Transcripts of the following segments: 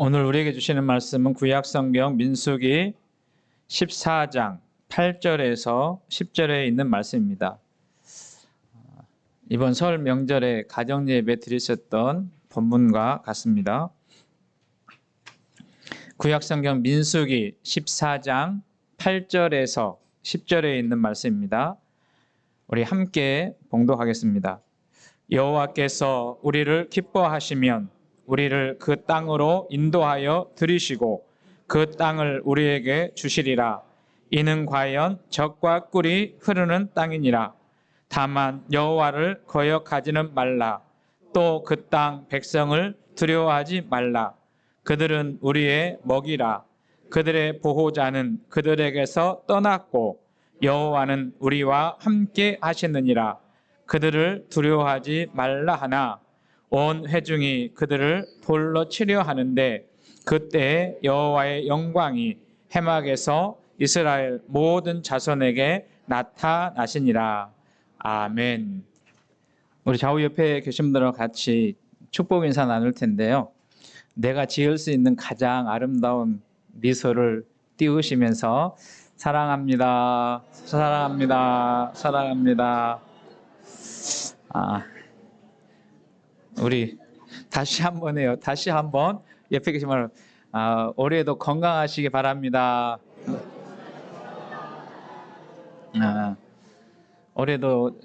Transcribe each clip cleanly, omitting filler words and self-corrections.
오늘 우리에게 주시는 말씀은 구약성경 민수기 14장 8절에서 10절에 있는 말씀입니다. 이번 설 명절에 가정예배 드리셨던 본문과 같습니다. 구약성경 민수기 14장 8절에서 10절에 있는 말씀입니다. 우리 함께 봉독하겠습니다. 여호와께서 우리를 기뻐하시면 우리를 그 땅으로 인도하여 들이시고 그 땅을 우리에게 주시리라. 이는 과연 젖과 꿀이 흐르는 땅이니라. 다만 여호와를 거역하지는 말라. 또 그 땅 백성을 두려워하지 말라. 그들은 우리의 먹이라. 그들의 보호자는 그들에게서 떠났고 여호와는 우리와 함께 하시느니라. 그들을 두려워하지 말라 하나 온 회중이 그들을 돌로 치려 하는데 그때 여호와의 영광이 해막에서 이스라엘 모든 자손에게 나타나시니라. 아멘. 우리 좌우 옆에 계신 분들과 같이 축복 인사 나눌 텐데요. 내가 지을 수 있는 가장 아름다운 미소를 띄우시면서 사랑합니다. 사랑합니다. 사랑합니다. 우리 다시 한번 해요. 다시 한번 옆에 계신 분 올해도 건강하시기 바랍니다. 올해도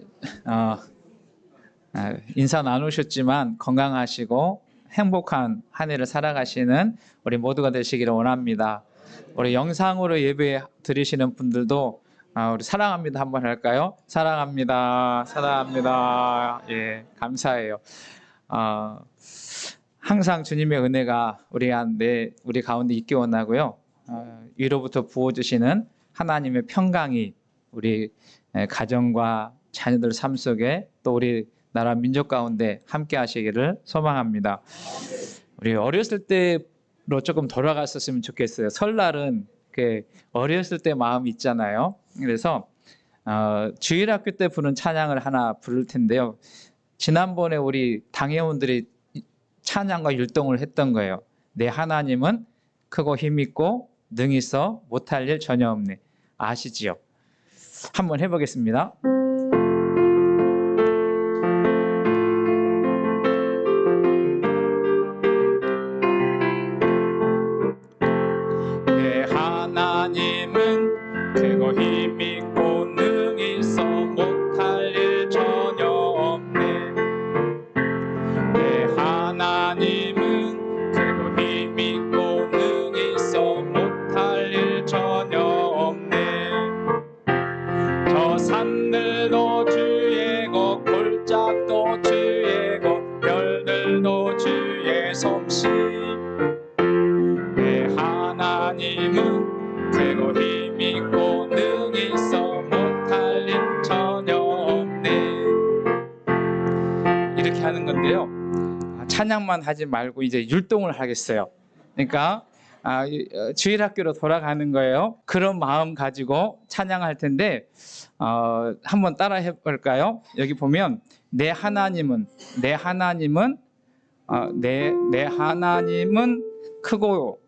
인사 나누셨지만 건강하시고 행복한 한 해를 살아가시는 우리 모두가 되시기를 원합니다. 우리 영상으로 예배 드리시는 분들도 우리 사랑합니다 한번 할까요? 사랑합니다. 사랑합니다. 예, 감사해요. 항상 주님의 은혜가 우리 가운데 있기 원하고요. 위로부터 부어주시는 하나님의 평강이 우리 가정과 자녀들 삶 속에 또 우리 나라 민족 가운데 함께 하시기를 소망합니다. 우리 어렸을 때로 조금 돌아갔었으면 좋겠어요. 설날은 어렸을 때 마음이 있잖아요. 그래서 주일학교 때 부른 찬양을 하나 부를 텐데요. 지난번에 우리 당회원들이 찬양과 율동을 했던 거예요. 내 하나님은 크고 힘있고 능히 있어 못할 일 전혀 없네. 아시지요? 한번 해보겠습니다. 내 하나님은 크고 힘있고 능히 있어 못할 일 전혀 없네. 내 하나님은 크고 힘있고 능히 있어 못할 일 전혀 없네. 저 산들도 주의 것 골짜기도 주의 것 별들도 주의 솜씨. 내 하나님은 크고 힘있고 능히 있어 못할 일 전혀 없네. 이렇게 하는 건데요. 찬양만 하지 말고 이제 율동을 하겠어요. 그러니까 주일학교로 돌아가는 거예요. 그런 마음 가지고 찬양할 텐데 한번 따라 해볼까요? 여기 보면 내 하나님은 크고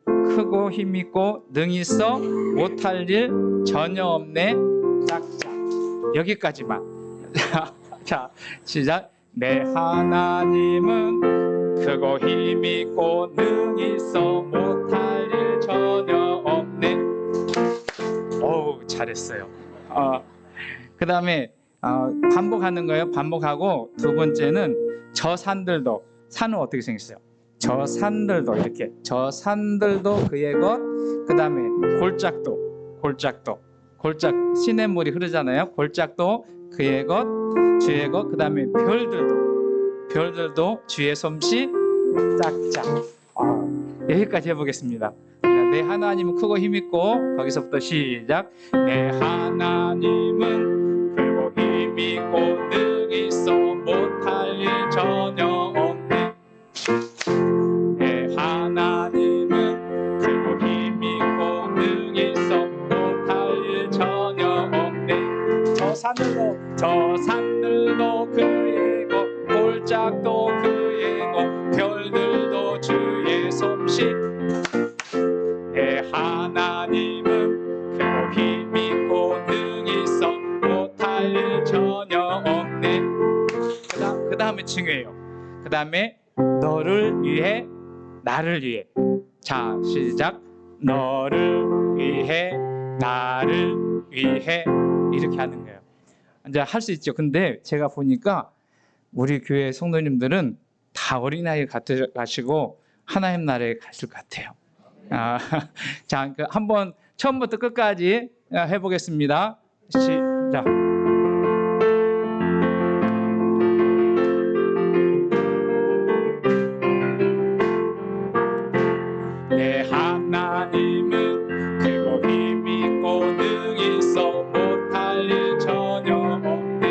힘있고 능히 있어 못할 일 전혀 없네. 짝짝 여기까지만. 자 시작. 내 하나님은 크고 힘있고 능히 있어 못할 일 전혀 없네. 어우 잘했어요. 그 다음에 반복하는 거예요. 반복하고 두 번째는 저 산들도. 산은 어떻게 생겼어요? 저 산들도 이렇게. 저 산들도 그의 것. 그 다음에 골짜기도 시냇물이 흐르잖아요. 골짜기도 그의 것, 주의 것. 그 다음에 별들도 주의 솜씨. 짝짝. 여기까지 해보겠습니다. 내 하나님은 크고 힘있고, 거기서부터 시작. 내 하나님은 크고 힘있고 능히 있어 못할 일 전혀 없네. 내 하나님은 크고 힘있고 능히 있어 못할 일 전혀 없네. 저 산들도 그의 것 골짜기도 그의 것 별들도 주의 솜씨. 그 다음에 중요해요. 그 다음에 너를 위해 나를 위해. 자, 시작. 너를 위해 나를 위해 이렇게 하는 거예요. 이제 할 수 있죠. 근데 제가 보니까 우리 교회 성도님들은 다 어린아이 가시고 하나님 나라에 가실 것 같아요. 자, 한번 처음부터 끝까지 해보겠습니다. 시작. 내 하나님은 크고 힘이 있고 능히 있어 못할 일 전혀 없네.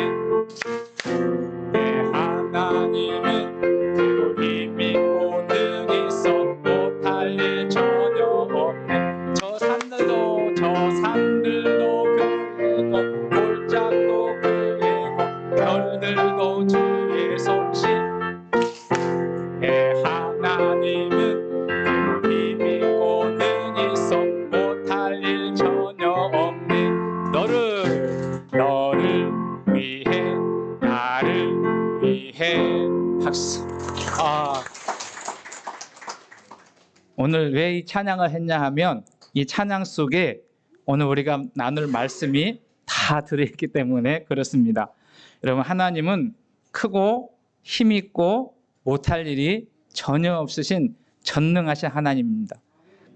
내 하나님은 크고 힘이 있고 능히 있어 못할 일 전혀 없네. 저 산들도 그리고 골짜기도 그리고 별들도 주의 솜씨. 내 하나님은 힘이 있고 능히 있어 못할 일 전혀 없네. 너를 위해 나를 위해. 박수. 오늘 왜 이 찬양을 했냐 하면 이 찬양 속에 오늘 우리가 나눌 말씀이 다 들어있기 때문에 그렇습니다. 여러분, 하나님은 크고 힘있고 못할 일이 전혀 없으신 전능하신 하나님입니다.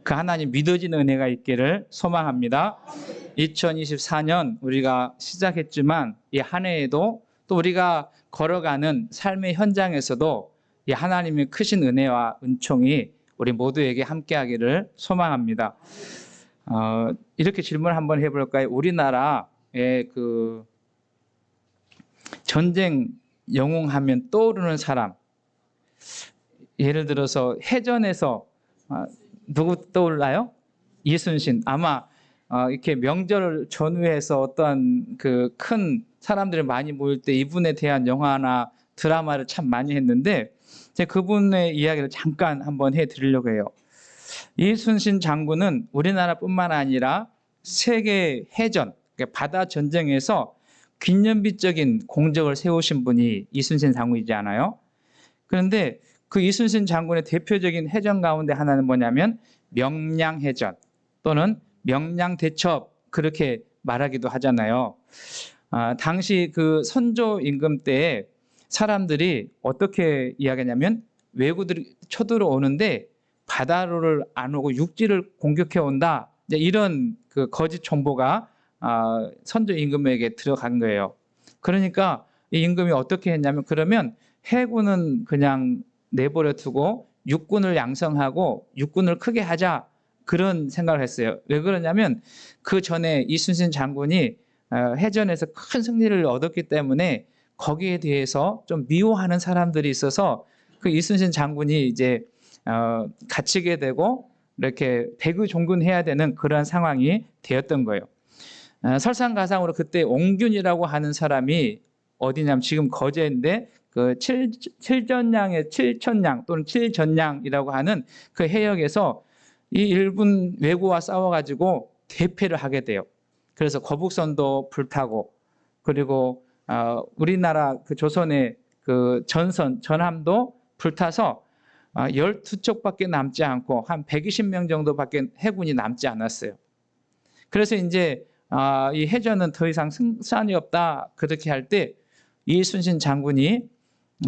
그 하나님 믿어지는 은혜가 있기를 소망합니다. 2024년 우리가 시작했지만 이 한 해에도 또 우리가 걸어가는 삶의 현장에서도 이 하나님의 크신 은혜와 은총이 우리 모두에게 함께하기를 소망합니다. 이렇게 질문 한번 해볼까요? 우리나라의 그 전쟁 영웅하면 떠오르는 사람, 예를 들어서 해전에서 누구 떠올라요? 이순신. 아마 이렇게 명절 전후에서 어떤 그 큰 사람들이 많이 모일 때 이분에 대한 영화나 드라마를 참 많이 했는데 제가 그분의 이야기를 잠깐 한번 해드리려고 해요. 이순신 장군은 우리나라뿐만 아니라 세계 해전, 바다 전쟁에서 기념비적인 공적을 세우신 분이 이순신 장군이지 않아요? 그런데 그 이순신 장군의 대표적인 해전 가운데 하나는 뭐냐면 명량해전 또는 명량대첩, 그렇게 말하기도 하잖아요. 당시 그 선조 임금 때에 사람들이 어떻게 이야기하냐면 왜구들이 쳐들어오는데 바다로를 안 오고 육지를 공격해 온다, 이런 그 거짓 정보가 선조 임금에게 들어간 거예요. 그러니까 이 임금이 어떻게 했냐면 그러면 해군은 그냥 내버려 두고 육군을 양성하고 육군을 크게 하자, 그런 생각을 했어요. 왜 그러냐면 그 전에 이순신 장군이 해전에서 큰 승리를 얻었기 때문에 거기에 대해서 좀 미워하는 사람들이 있어서 그 이순신 장군이 이제 갇히게 되고 이렇게 백의종군해야 되는 그런 상황이 되었던 거예요. 설상가상으로 그때 옹균이라고 하는 사람이 어디냐면 지금 거제인데 그 칠전량의 칠천량 또는 칠전량이라고 하는 그 해역에서 이 일본 왜구와 싸워가지고 대패를 하게 돼요. 그래서 거북선도 불타고 그리고 우리나라 그 조선의 그 전함도 불타서 12척밖에 남지 않고 한 120명 정도밖에 해군이 남지 않았어요. 그래서 이제 이 해전은 더 이상 승산이 없다, 그렇게 할 때 이순신 장군이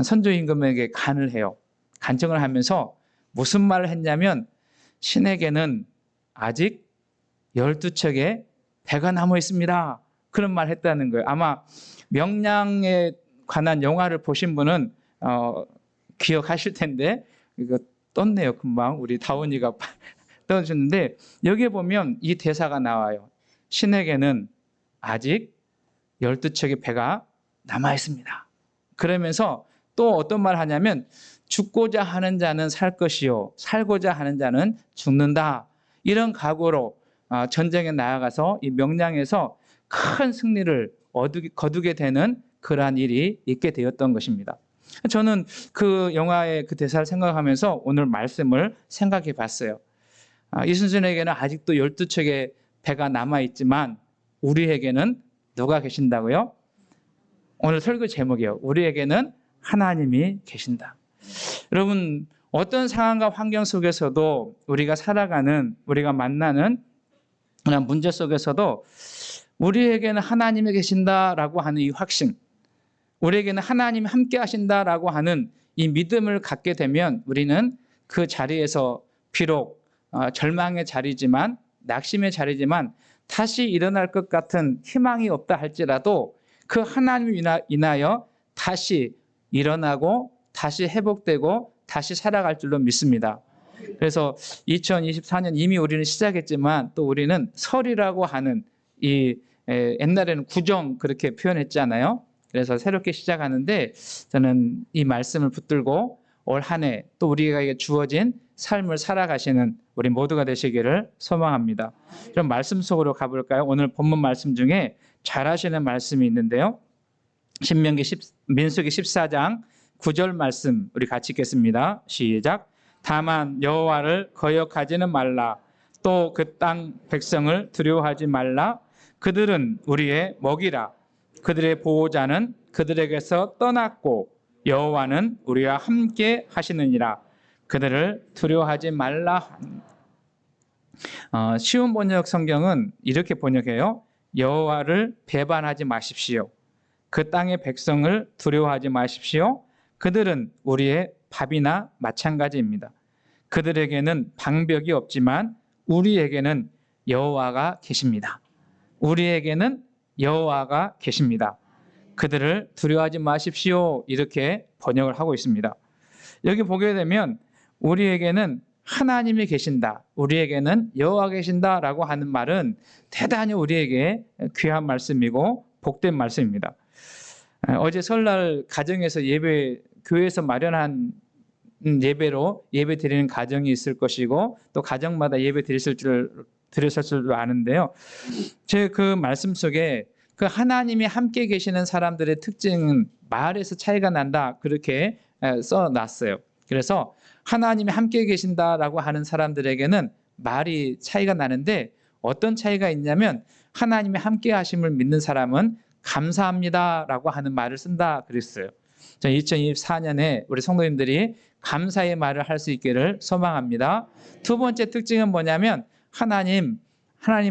선조 임금에게 간을 해요. 간청을 하면서 무슨 말을 했냐면 신에게는 아직 12척의 배가 남아 있습니다, 그런 말을 했다는 거예요. 아마 명량에 관한 영화를 보신 분은 기억하실 텐데 이거 떴네요. 금방 우리 다운이가 떠주는데 여기에 보면 이 대사가 나와요. 신에게는 아직 12척의 배가 남아 있습니다. 그러면서 또 어떤 말을 하냐면 죽고자 하는 자는 살 것이요 살고자 하는 자는 죽는다, 이런 각오로 전쟁에 나아가서 이 명량에서 큰 승리를 거두게 되는 그러한 일이 있게 되었던 것입니다. 저는 그 영화의 그 대사를 생각하면서 오늘 말씀을 생각해 봤어요. 이순신에게는 아직도 12척의 배가 남아있지만 우리에게는 누가 계신다고요? 오늘 설교 제목이에요. 우리에게는 하나님이 계신다. 여러분, 어떤 상황과 환경 속에서도 우리가 살아가는, 우리가 만나는 그런 문제 속에서도 우리에게는 하나님이 계신다라고 하는 이 확신, 우리에게는 하나님이 함께 하신다라고 하는 이 믿음을 갖게 되면 우리는 그 자리에서 비록 절망의 자리지만, 낙심의 자리지만 다시 일어날 것 같은 희망이 없다 할지라도 그 하나님을 인하여 다시 일어나고 다시 회복되고 다시 살아갈 줄로 믿습니다. 그래서 2024년 이미 우리는 시작했지만 또 우리는 설이라고 하는 이 옛날에는 구정 그렇게 표현했잖아요. 그래서 새롭게 시작하는데 저는 이 말씀을 붙들고 올 한 해 또 우리에게 주어진 삶을 살아가시는 우리 모두가 되시기를 소망합니다. 그럼 말씀 속으로 가볼까요? 오늘 본문 말씀 중에 잘 하시는 말씀이 있는데요. 민수기 14장 9절 말씀 우리 같이 읽겠습니다. 시작. 다만 여호와를 거역하지는 말라. 또 그 땅 백성을 두려워하지 말라. 그들은 우리의 먹이라. 그들의 보호자는 그들에게서 떠났고 여호와는 우리와 함께 하시느니라. 그들을 두려워하지 말라. 쉬운 번역 성경은 이렇게 번역해요. 여호와를 배반하지 마십시오. 그 땅의 백성을 두려워하지 마십시오. 그들은 우리의 밥이나 마찬가지입니다. 그들에게는 방벽이 없지만 우리에게는 여호와가 계십니다. 우리에게는 여호와가 계십니다. 그들을 두려워하지 마십시오. 이렇게 번역을 하고 있습니다. 여기 보게 되면 우리에게는 하나님이 계신다, 우리에게는 여호와가 계신다라고 하는 말은 대단히 우리에게 귀한 말씀이고 복된 말씀입니다. 어제 설날 가정에서 교회에서 마련한 예배로 예배 드리는 가정이 있을 것이고 또 가정마다 예배 드렸을 줄도 아는데요. 제 그 말씀 속에 그 하나님이 함께 계시는 사람들의 특징은 말에서 차이가 난다 그렇게 써놨어요. 그래서 하나님이 함께 계신다라고 하는 사람들에게는 말이 차이가 나는데 어떤 차이가 있냐면 하나님이 함께 하심을 믿는 사람은 감사합니다라고 하는 말을 쓴다 그랬어요. 2024년에 우리 성도님들이 감사의 말을 할 수 있기를 소망합니다. 두 번째 특징은 뭐냐면 하나님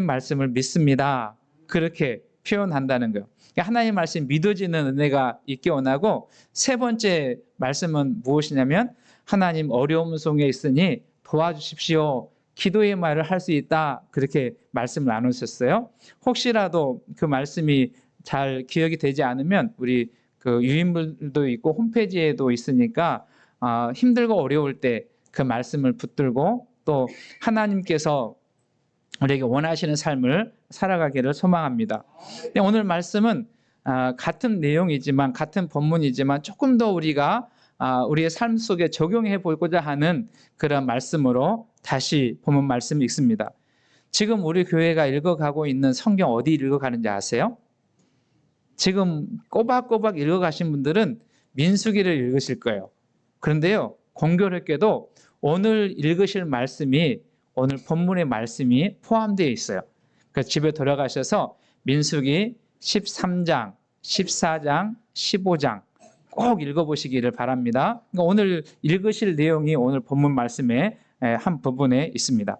말씀을 믿습니다. 그렇게 표현한다는 거예요. 하나님 말씀이 믿어지는 은혜가 있게 원하고 세 번째 말씀은 무엇이냐면 하나님 어려움 속에 있으니 도와주십시오. 기도의 말을 할 수 있다. 그렇게 말씀을 나누셨어요. 혹시라도 그 말씀이 잘 기억이 되지 않으면 우리 그 유인물도 있고 홈페이지에도 있으니까 힘들고 어려울 때 그 말씀을 붙들고 또 하나님께서 우리에게 원하시는 삶을 살아가기를 소망합니다. 오늘 말씀은 같은 내용이지만 같은 본문이지만 조금 더 우리가 우리의 삶 속에 적용해 보고자 하는 그런 말씀으로 다시 본문 말씀을 읽습니다. 지금 우리 교회가 읽어가고 있는 성경 어디 읽어가는지 아세요? 지금 꼬박꼬박 읽어가신 분들은 민수기를 읽으실 거예요. 그런데요, 공교롭게도 오늘 읽으실 말씀이 오늘 본문의 말씀이 포함되어 있어요. 그래서 집에 돌아가셔서 민수기 13장, 14장, 15장 꼭 읽어보시기를 바랍니다. 그러니까 오늘 읽으실 내용이 오늘 본문 말씀의 한 부분에 있습니다.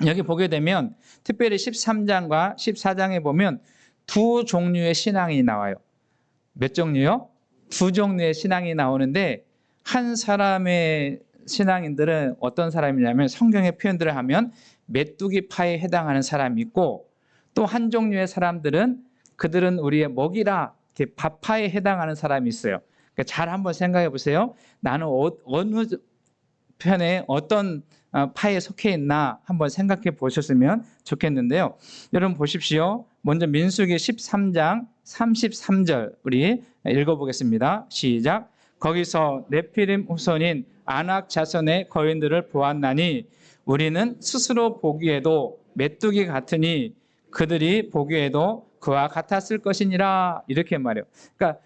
여기 보게 되면 특별히 13장과 14장에 보면 두 종류의 신앙이 나와요. 몇 종류요? 두 종류의 신앙이 나오는데 한 사람의 신앙인들은 어떤 사람이냐면 성경의 표현들을 하면 메뚜기파에 해당하는 사람이 있고 또 한 종류의 사람들은 그들은 우리의 먹이라 밥파에 해당하는 사람이 있어요. 그러니까 잘 한번 생각해 보세요. 나는 어느 편에 어떤 파에 속해 있나 한번 생각해 보셨으면 좋겠는데요. 여러분 보십시오. 먼저 민수기 13장 33절 우리 읽어보겠습니다. 시작. 거기서 네피림 후손인 아낙 자손의 거인들을 보았나니 우리는 스스로 보기에도 메뚜기 같으니 그들이 보기에도 그와 같았을 것이니라 이렇게 말해요. 그러니까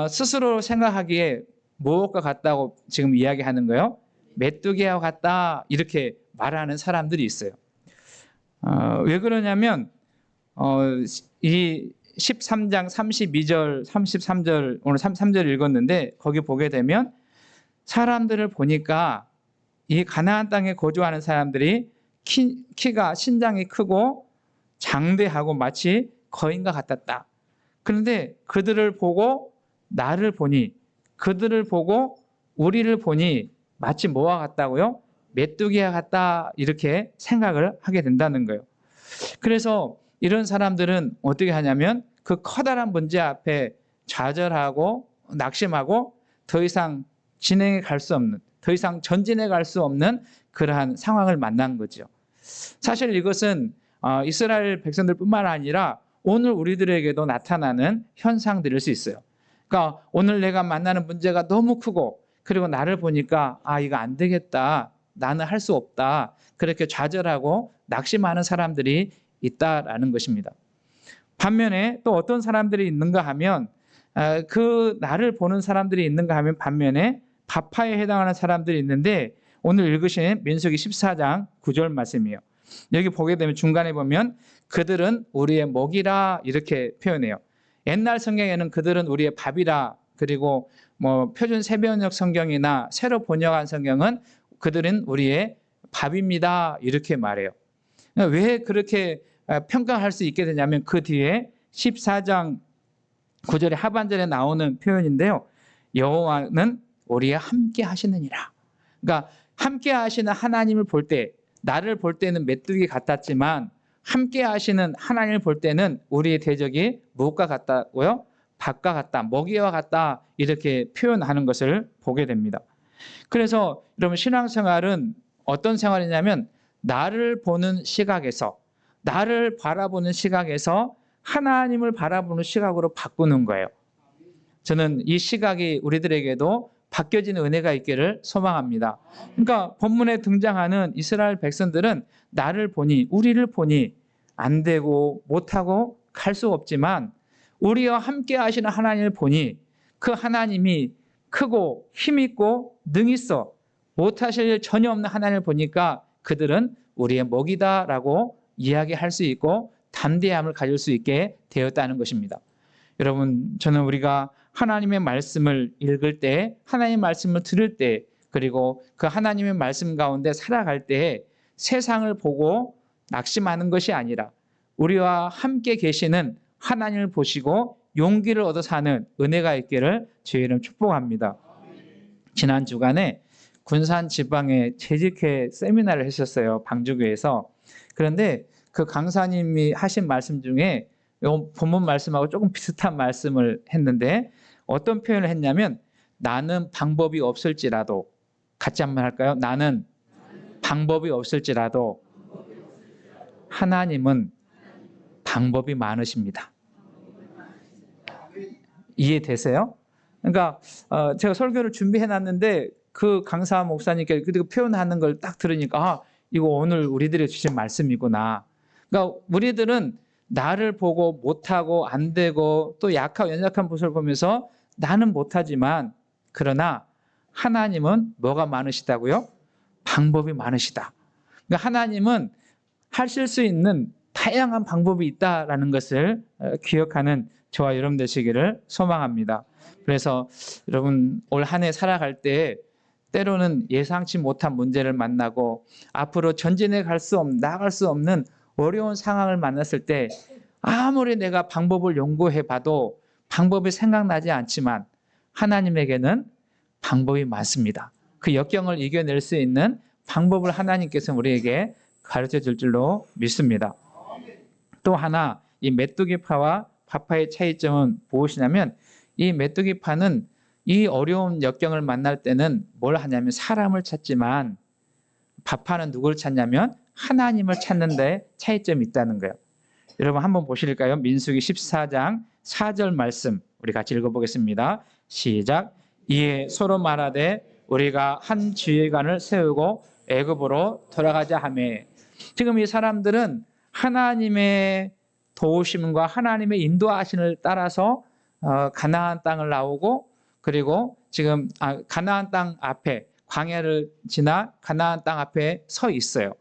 스스로 생각하기에 무엇과 같다고 지금 이야기하는 거예요? 메뚜기와 같다 이렇게 말하는 사람들이 있어요. 왜 그러냐면 이 13장 32절, 33절, 오늘 33절 읽었는데 거기 보게 되면 사람들을 보니까 이 가나안 땅에 거주하는 사람들이 키가 신장이 크고 장대하고 마치 거인과 같았다. 그런데 그들을 보고 나를 보니, 그들을 보고 우리를 보니 마치 뭐와 같다고요? 메뚜기와 같다, 이렇게 생각을 하게 된다는 거예요. 그래서 이런 사람들은 어떻게 하냐면 그 커다란 문제 앞에 좌절하고 낙심하고 더 이상 진행해 갈 수 없는, 더 이상 전진해 갈 수 없는 그러한 상황을 만난 거죠. 사실 이것은 이스라엘 백성들뿐만 아니라 오늘 우리들에게도 나타나는 현상들일 수 있어요. 그러니까 오늘 내가 만나는 문제가 너무 크고, 그리고 나를 보니까 이거 안 되겠다, 나는 할 수 없다, 그렇게 좌절하고 낙심하는 사람들이 있다라는 것입니다. 반면에 또 어떤 사람들이 있는가 하면, 그 나를 보는 사람들이 있는가 하면 반면에 바파에 해당하는 사람들이 있는데, 오늘 읽으신 민수기 14장 9절 말씀이에요. 여기 보게 되면 중간에 보면 그들은 우리의 먹이라 이렇게 표현해요. 옛날 성경에는 그들은 우리의 밥이라, 그리고 뭐 표준 세번역 성경이나 새로 번역한 성경은 그들은 우리의 밥입니다 이렇게 말해요. 왜 그렇게 평가할 수 있게 되냐면 그 뒤에 14장 9절의 하반절에 나오는 표현인데요. 여호와는 우리와 함께 하시느니라. 그러니까 함께 하시는 하나님을 볼 때, 나를 볼 때는 메뚜기 같았지만 함께 하시는 하나님을 볼 때는 우리의 대적이 무엇과 같다고요? 밥과 같다, 먹이와 같다, 이렇게 표현하는 것을 보게 됩니다. 그래서 여러분, 신앙생활은 어떤 생활이냐면 나를 보는 시각에서, 나를 바라보는 시각에서 하나님을 바라보는 시각으로 바꾸는 거예요. 저는 이 시각이 우리들에게도 바뀌어지는 은혜가 있기를 소망합니다. 그러니까 본문에 등장하는 이스라엘 백성들은 나를 보니, 우리를 보니 안 되고 못하고 갈 수 없지만 우리와 함께 하시는 하나님을 보니 그 하나님이 크고 힘있고 능있어 못하실 일 전혀 없는 하나님을 보니까 그들은 우리의 먹이다라고 이야기할 수 있고 담대함을 가질 수 있게 되었다는 것입니다. 여러분, 저는 우리가 하나님의 말씀을 읽을 때, 하나님의 말씀을 들을 때, 그리고 그 하나님의 말씀 가운데 살아갈 때 세상을 보고 낙심하는 것이 아니라 우리와 함께 계시는 하나님을 보시고 용기를 얻어 사는 은혜가 있기를 주의 이름 축복합니다. 지난 주간에 군산 지방에 재직회 세미나를 했었어요. 방주교에서. 그런데 그 강사님이 하신 말씀 중에 본문 말씀하고 조금 비슷한 말씀을 했는데 어떤 표현을 했냐면 나는 방법이 없을지라도, 같이 한번 할까요? 나는 방법이 없을지라도 하나님은 방법이 많으십니다. 이해되세요? 그러니까 제가 설교를 준비해놨는데 그 강사 목사님께 그 표현하는 걸 딱 들으니까 이거 오늘 우리들이 주신 말씀이구나. 그러니까 우리들은 나를 보고 못하고 안 되고 또 약하고 연약한 모습을 보면서 나는 못하지만, 그러나 하나님은 뭐가 많으시다고요? 방법이 많으시다. 그러니까 하나님은 하실 수 있는 다양한 방법이 있다라는 것을 기억하는 저와 여러분 되시기를 소망합니다. 그래서 여러분, 올 한 해 살아갈 때 때로는 예상치 못한 문제를 만나고 앞으로 전진해 나아갈 수 없는 어려운 상황을 만났을 때 아무리 내가 방법을 연구해 봐도 방법이 생각나지 않지만 하나님에게는 방법이 많습니다. 그 역경을 이겨낼 수 있는 방법을 하나님께서 우리에게 가르쳐 줄 줄로 믿습니다. 또 하나, 이 메뚜기파와 바파의 차이점은 무엇이냐면 이 메뚜기파는 이 어려운 역경을 만날 때는 뭘 하냐면 사람을 찾지만 바파는 누구를 찾냐면 하나님을 찾는 데 차이점이 있다는 거예요. 여러분 한번 보실까요? 민수기 14장 4절 말씀 우리 같이 읽어보겠습니다. 시작. 이에 서로 말하되 우리가 한 지휘관을 세우고 애굽으로 돌아가자 하매. 지금 이 사람들은 하나님의 도우심과 하나님의 인도하심을 따라서 가나안 땅을 나오고, 그리고 지금 가나안 땅 앞에, 광야를 지나 가나안 땅 앞에 서 있어요.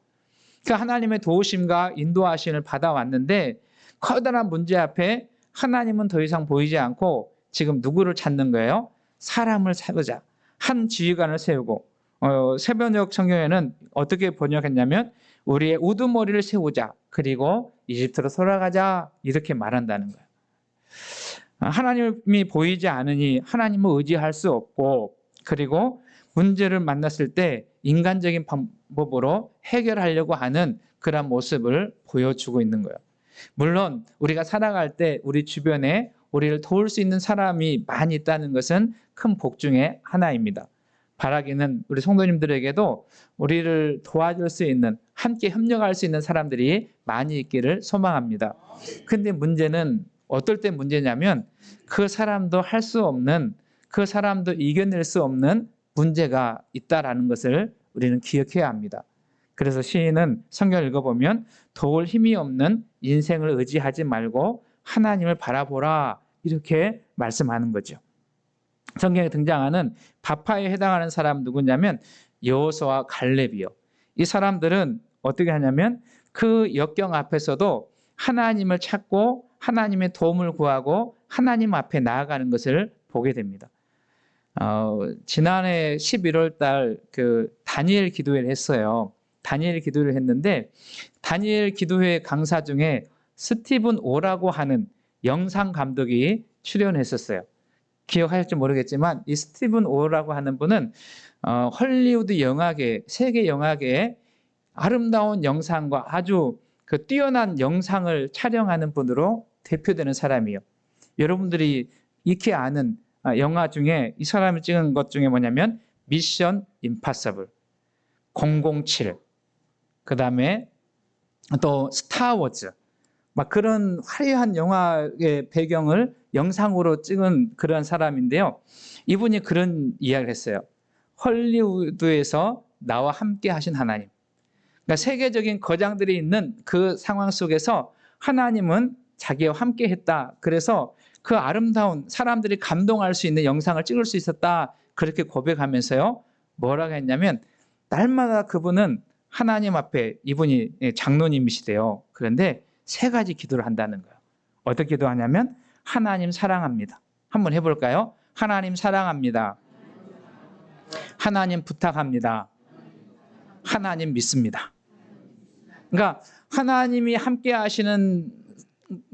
그 하나님의 도우심과 인도하심을 받아왔는데 커다란 문제 앞에 하나님은 더 이상 보이지 않고 지금 누구를 찾는 거예요? 사람을 찾으자. 한 지휘관을 세우고 세번역 성경에는 어떻게 번역했냐면 우리의 우두머리를 세우자. 그리고 이집트로 돌아가자. 이렇게 말한다는 거예요. 하나님이 보이지 않으니 하나님을 의지할 수 없고 그리고 문제를 만났을 때 인간적인 방법으로 해결하려고 하는 그런 모습을 보여주고 있는 거예요. 물론 우리가 살아갈 때 우리 주변에 우리를 도울 수 있는 사람이 많이 있다는 것은 큰 복 중에 하나입니다. 바라기는 우리 성도님들에게도 우리를 도와줄 수 있는, 함께 협력할 수 있는 사람들이 많이 있기를 소망합니다. 근데 문제는 어떨 때 문제냐면 그 사람도 할 수 없는, 그 사람도 이겨낼 수 없는 문제가 있다라는 것을 우리는 기억해야 합니다. 그래서 시인은 성경을 읽어보면 도울 힘이 없는 인생을 의지하지 말고 하나님을 바라보라 이렇게 말씀하는 거죠. 성경에 등장하는 바파에 해당하는 사람 누구냐면 여호수아와 갈렙이요. 이 사람들은 어떻게 하냐면 그 역경 앞에서도 하나님을 찾고 하나님의 도움을 구하고 하나님 앞에 나아가는 것을 보게 됩니다. 지난해 11월 달 그 다니엘 기도회를 했어요. 다니엘 기도회를 했는데 다니엘 기도회 강사 중에 스티븐 오라고 하는 영상 감독이 출연했었어요. 기억하실지 모르겠지만 이 스티븐 오라고 하는 분은 헐리우드 영화계, 세계 영화계의 아름다운 영상과 아주 그 뛰어난 영상을 촬영하는 분으로 대표되는 사람이에요. 여러분들이 익히 아는 영화 중에 이 사람이 찍은 것 중에 뭐냐면 미션 임파서블, 007, 그 다음에 또 스타워즈, 막 그런 화려한 영화의 배경을 영상으로 찍은 그런 사람인데요. 이분이 그런 이야기를 했어요. 헐리우드에서 나와 함께 하신 하나님. 그러니까 세계적인 거장들이 있는 그 상황 속에서 하나님은 자기와 함께 했다. 그래서 그 아름다운 사람들이 감동할 수 있는 영상을 찍을 수 있었다. 그렇게 고백하면서요. 뭐라고 했냐면 날마다 그분은 하나님 앞에 이분이 장로님이시대요. 그런데 세 가지 기도를 한다는 거예요. 어떻게 기도하냐면 하나님 사랑합니다. 한번 해볼까요? 하나님 사랑합니다. 하나님 부탁합니다. 하나님 믿습니다. 그러니까 하나님이 함께 하시는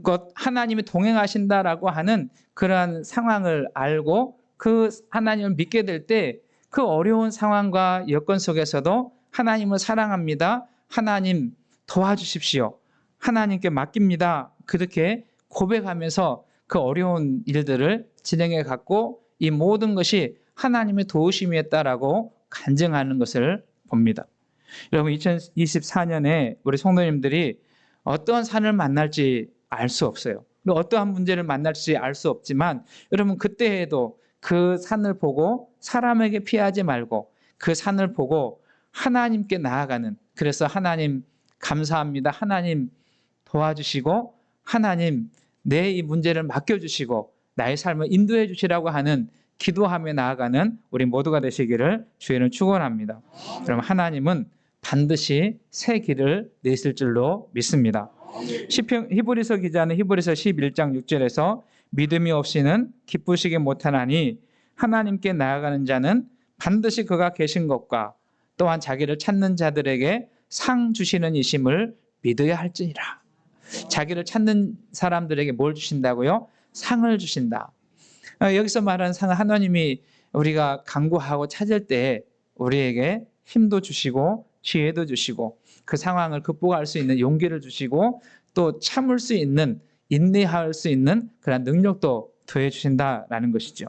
것, 하나님이 동행하신다라고 하는 그러한 상황을 알고 그 하나님을 믿게 될 때 그 어려운 상황과 여건 속에서도 하나님을 사랑합니다. 하나님 도와주십시오. 하나님께 맡깁니다. 그렇게 고백하면서 그 어려운 일들을 진행해 갔고 이 모든 것이 하나님의 도우심이었다라고 간증하는 것을 봅니다. 여러분 2024년에 우리 성도님들이 어떤 산을 만날지 알 수 없어요. 어떠한 문제를 만날지 알 수 없지만 여러분 그때에도 그 산을 보고 사람에게 피하지 말고 그 산을 보고 하나님께 나아가는, 그래서 하나님 감사합니다. 하나님 도와주시고 하나님 내 이 문제를 맡겨주시고 나의 삶을 인도해 주시라고 하는 기도하며 나아가는 우리 모두가 되시기를 주의는 축원합니다. 그럼 하나님은 반드시 새 길을 내실 줄로 믿습니다. 히브리서 기자는 히브리서 11장 6절에서 믿음이 없이는 기쁘시게 못하나니 하나님께 나아가는 자는 반드시 그가 계신 것과 또한 자기를 찾는 자들에게 상 주시는 이심을 믿어야 할지니라. 자기를 찾는 사람들에게 뭘 주신다고요? 상을 주신다. 여기서 말하는 상은 하나님이 우리가 간구하고 찾을 때 우리에게 힘도 주시고 지혜도 주시고 그 상황을 극복할 수 있는 용기를 주시고 또 참을 수 있는, 인내할 수 있는 그런 능력도 더해 주신다라는 것이죠.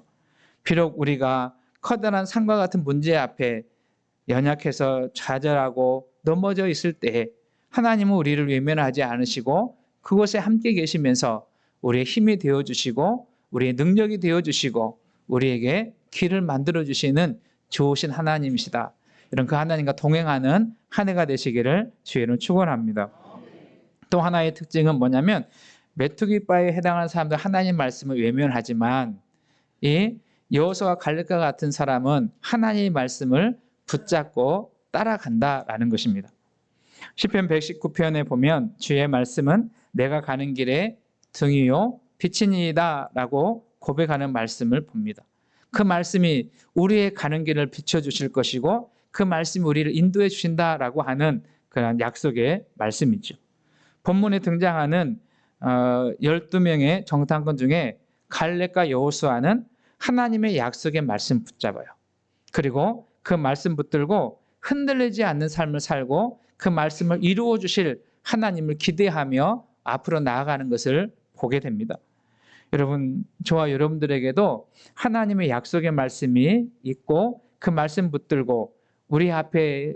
비록 우리가 커다란 산과 같은 문제 앞에 연약해서 좌절하고 넘어져 있을 때 하나님은 우리를 외면하지 않으시고 그곳에 함께 계시면서 우리의 힘이 되어주시고 우리의 능력이 되어주시고 우리에게 길을 만들어주시는 좋으신 하나님이시다. 이런 그 하나님과 동행하는 한 해가 되시기를 주의는 축원합니다. 또 하나의 특징은 뭐냐면 메투기바에 해당하는 사람들 하나님 말씀을 외면하지만 이 여호수아와 갈렙과 같은 사람은 하나님의 말씀을 붙잡고 따라간다라는 것입니다. 시편 119편에 보면 주의 말씀은 내가 가는 길에 등이요 빛이니이다라고 고백하는 말씀을 봅니다. 그 말씀이 우리의 가는 길을 비춰주실 것이고 그 말씀이 우리를 인도해 주신다라고 하는 그런 약속의 말씀이죠. 본문에 등장하는 12명의 정탐꾼 중에 갈렙과 여호수아는 하나님의 약속의 말씀 붙잡아요. 그리고 그 말씀 붙들고 흔들리지 않는 삶을 살고 그 말씀을 이루어 주실 하나님을 기대하며 앞으로 나아가는 것을 보게 됩니다. 여러분, 저와 여러분들에게도 하나님의 약속의 말씀이 있고 그 말씀 붙들고 우리 앞에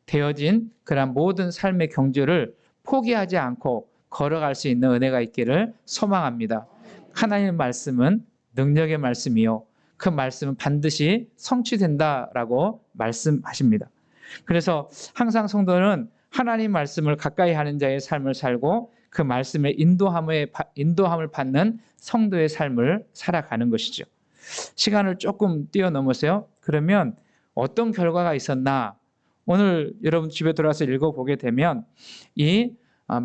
되어진 그런 모든 삶의 경주를 포기하지 않고 걸어갈 수 있는 은혜가 있기를 소망합니다. 하나님의 말씀은 능력의 말씀이요. 그 말씀은 반드시 성취된다라고 말씀하십니다. 그래서 항상 성도는 하나님 말씀을 가까이 하는 자의 삶을 살고 그 말씀의 인도함을 받는 성도의 삶을 살아가는 것이죠. 시간을 조금 뛰어넘으세요. 그러면 어떤 결과가 있었나? 오늘 여러분 집에 들어와서 읽어보게 되면 이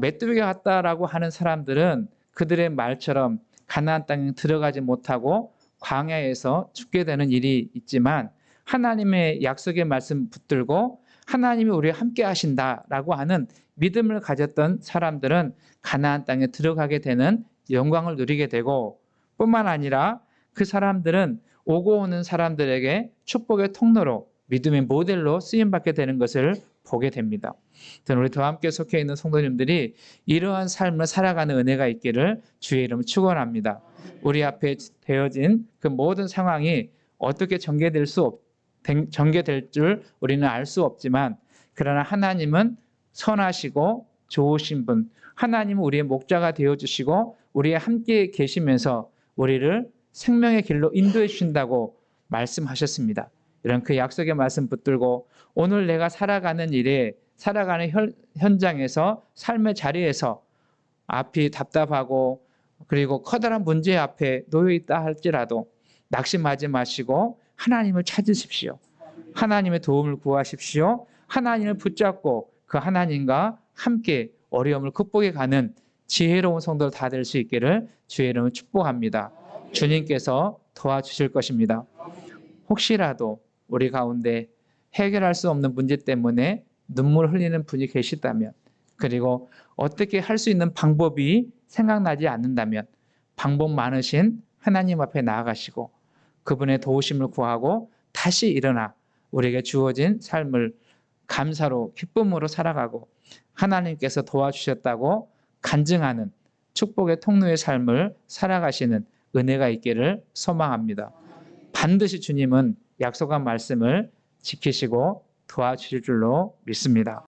메뚜기가 갔다라고 하는 사람들은 그들의 말처럼 가나안 땅에 들어가지 못하고 광야에서 죽게 되는 일이 있지만 하나님의 약속의 말씀 붙들고 하나님이 우리와 함께 하신다라고 하는 믿음을 가졌던 사람들은 가나안 땅에 들어가게 되는 영광을 누리게 되고 뿐만 아니라 그 사람들은 오고 오는 사람들에게 축복의 통로로 믿음의 모델로 쓰임받게 되는 것을 보게 됩니다. 저는 우리 더 함께 속해 있는 성도님들이 이러한 삶을 살아가는 은혜가 있기를 주의 이름으로 축원합니다. 우리 앞에 되어진 그 모든 상황이 어떻게 전개될 줄 우리는 알 수 없지만 그러나 하나님은 선하시고 좋으신 분, 하나님은 우리의 목자가 되어주시고 우리와 함께 계시면서 우리를 생명의 길로 인도해 주신다고 말씀하셨습니다. 이런 그 약속의 말씀 붙들고 오늘 내가 살아가는 일에 살아가는 현장에서 삶의 자리에서 앞이 답답하고 그리고 커다란 문제 앞에 놓여 있다 할지라도 낙심하지 마시고 하나님을 찾으십시오. 하나님의 도움을 구하십시오. 하나님을 붙잡고 그 하나님과 함께 어려움을 극복해 가는 지혜로운 성도들 다 될 수 있기를 주의 이름으로 축복합니다. 주님께서 도와주실 것입니다. 혹시라도 우리 가운데 해결할 수 없는 문제 때문에 눈물 흘리는 분이 계시다면 그리고 어떻게 할 수 있는 방법이 생각나지 않는다면 방법 많으신 하나님 앞에 나아가시고 그분의 도우심을 구하고 다시 일어나 우리에게 주어진 삶을 감사로 기쁨으로 살아가고 하나님께서 도와주셨다고 간증하는 축복의 통로의 삶을 살아가시는 은혜가 있기를 소망합니다. 반드시 주님은 약속한 말씀을 지키시고 도와주실 줄로 믿습니다.